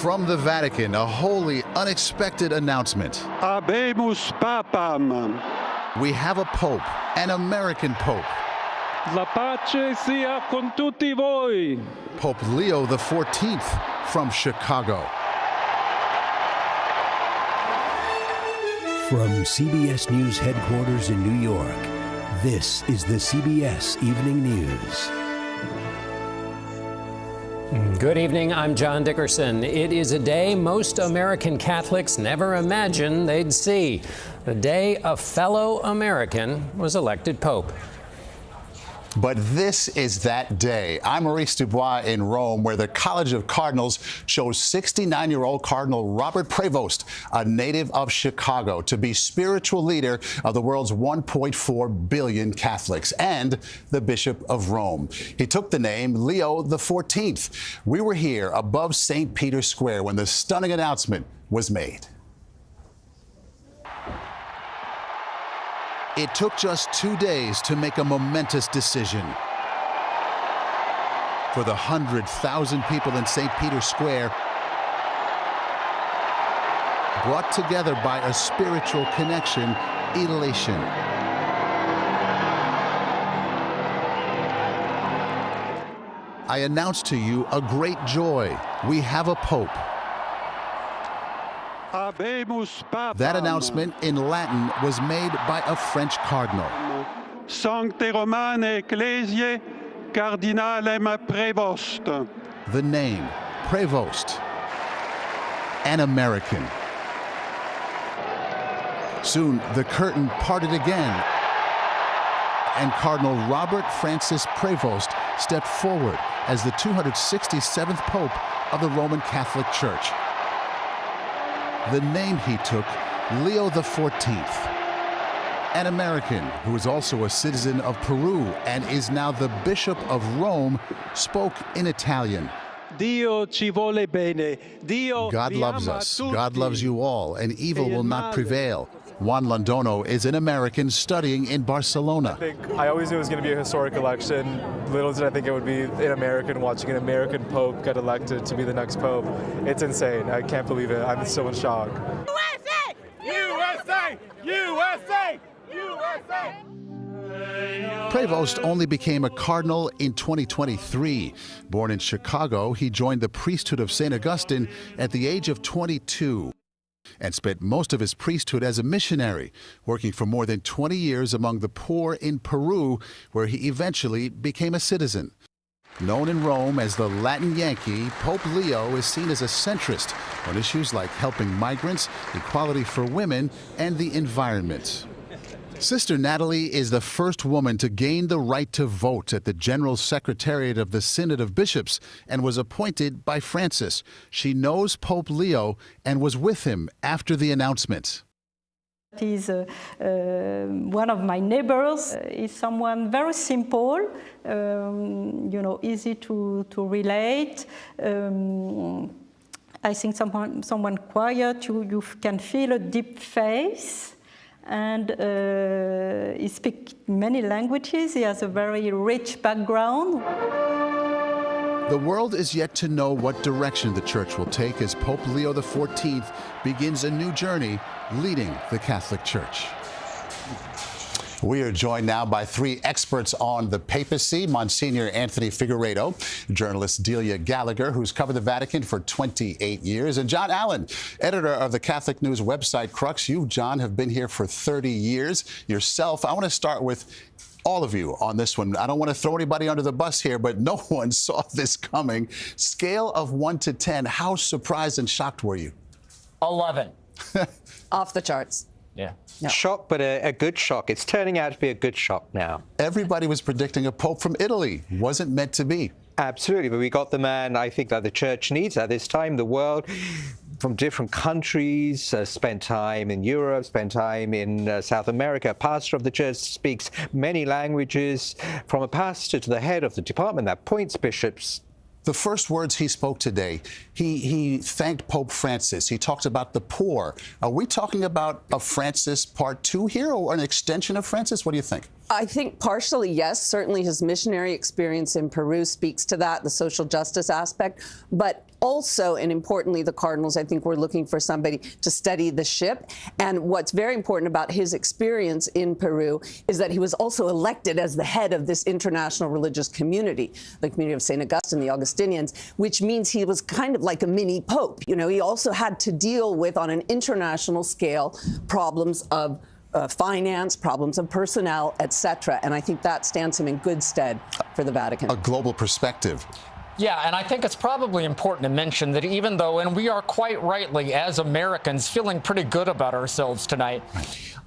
From the Vatican, a wholly unexpected announcement. Habemus Papam. We have a pope, an American pope. La pace sia con tutti voi. Pope Leo XIV from Chicago. From CBS News headquarters in New York, this is the CBS Evening News. Good evening, I'm John Dickerson. It is a day most American Catholics never imagined they'd see. The day a fellow American was elected Pope. But this is that day. I'm Maurice Dubois in Rome, where the College of Cardinals chose 69-year-old Cardinal Robert Prevost, a native of Chicago, to be spiritual leader of the world's 1.4 billion Catholics and the Bishop of Rome. He took the name Leo XIV. We were here above St. Peter's Square when the stunning announcement was made. It took just 2 days to make a momentous decision. For the 100,000 people in St. Peter's Square, brought together by a spiritual connection, elation. I announce to you a great joy. We have a pope. Habemus Papam. That announcement in Latin was made by a French cardinal. Sancte Romane Ecclesiae Cardinalem Prevost. The name, Prevost, an American. Soon, the curtain parted again, and Cardinal Robert Francis Prevost stepped forward as the 267th Pope of the Roman Catholic Church. The name he took, Leo XIV, an American who is also a citizen of Peru and is now the Bishop of Rome, spoke in Italian. Dio ci vuole bene. Dio God vi loves ama us. tutti. God loves you all, and evil will not prevail. Juan Londono is an American studying in Barcelona. I always knew it was going to be a historic election. Little did I think it would be an American watching an American Pope get elected to be the next Pope. It's insane. I can't believe it. I'm so in shock. USA! USA! USA! USA! Prevost only became a cardinal in 2023. Born in Chicago, he joined the priesthood of St. Augustine at the age of 22 and spent most of his priesthood as a missionary, working for more than 20 years among the poor in Peru, where he eventually became a citizen. Known in Rome as the Latin Yankee, Pope Leo is seen as a centrist on issues like helping migrants, equality for women, and the environment. Sister Natalie is the first woman to gain the right to vote at the General Secretariat of the Synod of Bishops and was appointed by Francis. She knows Pope Leo and was with him after the announcement. He's one of my neighbors. He's someone very simple, easy to relate. I think someone quiet. You can feel a deep faith. And he speaks many languages. He has a very rich background. The world is yet to know what direction the Church will take as Pope Leo XIV begins a new journey leading the Catholic Church. We are joined now by three experts on the papacy: Monsignor Anthony Figueiredo, journalist Delia Gallagher, who's covered the Vatican for 28 years, and John Allen, editor of the Catholic news website Crux. You, John, have been here for 30 years yourself. I want to start with all of you on this one. I don't want to throw anybody under the bus here, but no one saw this coming. Scale of 1 to 10, how surprised and shocked were you? 11. Off the charts. Yeah. No. Shock, but a good shock. It's turning out to be a good shock now. Everybody was predicting a pope from Italy. Wasn't meant to be. Absolutely, but we got the man I think that the Church needs at this time. The world from different countries, spent time in Europe, spent time in South America. Pastor of the Church speaks many languages. From a pastor to the head of the department that appoints bishops. The first words he spoke today, he thanked Pope Francis. He talked about the poor. Are we talking about a Francis Part 2 here or an extension of Francis? What do you think? I think partially, yes. Certainly his missionary experience in Peru speaks to that, the social justice aspect. But also, and importantly, the cardinals, I think, were looking for somebody to steady the ship. And what's very important about his experience in Peru is that he was also elected as the head of this international religious community, the community of St. Augustine, the Augustinians, which means he was kind of like a mini pope. You know, he also had to deal with, on an international scale, problems of finance, problems of personnel, etc. And I think that stands him in good stead for the Vatican. A global perspective. Yeah, and I think it's probably important to mention that even though, and we are quite rightly, as Americans, feeling pretty good about ourselves tonight,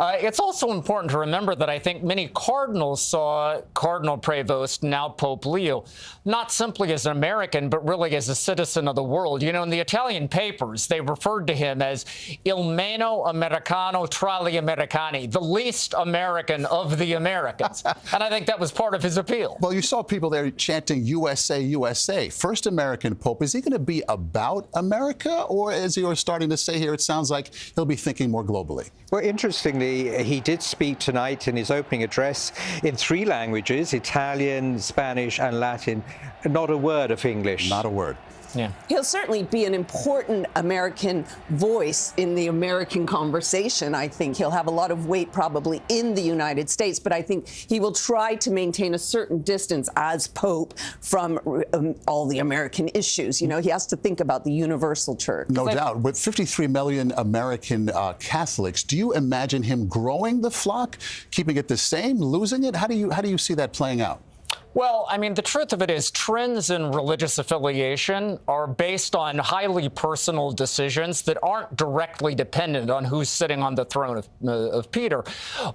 it's also important to remember that I think many cardinals saw Cardinal Prevost, now Pope Leo, not simply as an American, but really as a citizen of the world. You know, in the Italian papers, they referred to him as il meno americano tra gli americani, the least American of the Americans. And I think that was part of his appeal. Well, you saw people there chanting USA, USA. First American Pope. Is he going to be about America? Or, as you were starting to say here, it sounds like he'll be thinking more globally? Well, interestingly, he did speak tonight in his opening address in 3 languages, Italian, Spanish and Latin. Not a word of English. Not a word. Yeah. He'll certainly be an important American voice in the American conversation. I think he'll have a lot of weight probably in the United States, but I think he will try to maintain a certain distance as Pope from all the American issues. You know, he has to think about the universal church. No doubt. With 53 million American Catholics, do you imagine him growing the flock, keeping it the same, losing it? How do you see that playing out? Well, I mean, the truth of it is trends in religious affiliation are based on highly personal decisions that aren't directly dependent on who's sitting on the throne of Peter.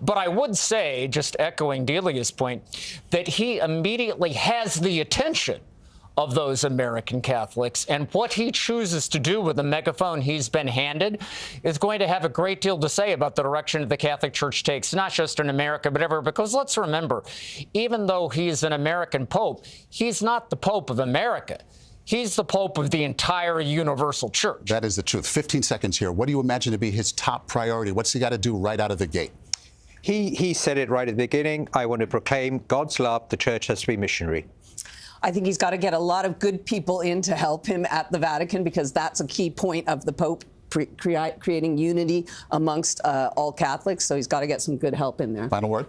But I would say, just echoing Delia's point, that he immediately has the attention of those American Catholics, and what he chooses to do with the megaphone he's been handed is going to have a great deal to say about the direction the Catholic Church takes, not just in America, but everywhere. Because let's remember, even though he's an American Pope, he's not the Pope of America. He's the Pope of the entire universal church. That is the truth. 15 seconds here. What do you imagine to be his top priority? What's he got to do right out of the gate? He said it right at the beginning. I want to proclaim God's love. The church has to be missionary. I think he's got to get a lot of good people in to help him at the Vatican, because that's a key point of the Pope, creating unity amongst all Catholics. So he's got to get some good help in there. Final word?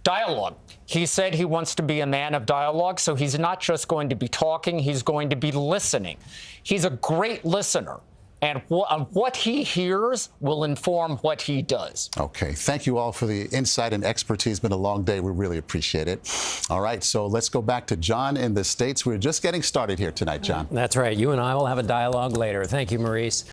Dialogue. He said he wants to be a man of dialogue, so he's not just going to be talking, he's going to be listening. He's a great listener. And what he hears will inform what he does. Okay. Thank you all for the insight and expertise. It's been a long day. We really appreciate it. All right. So let's go back to John in the States. We're just getting started here tonight, John. That's right. You and I will have a dialogue later. Thank you, Maurice.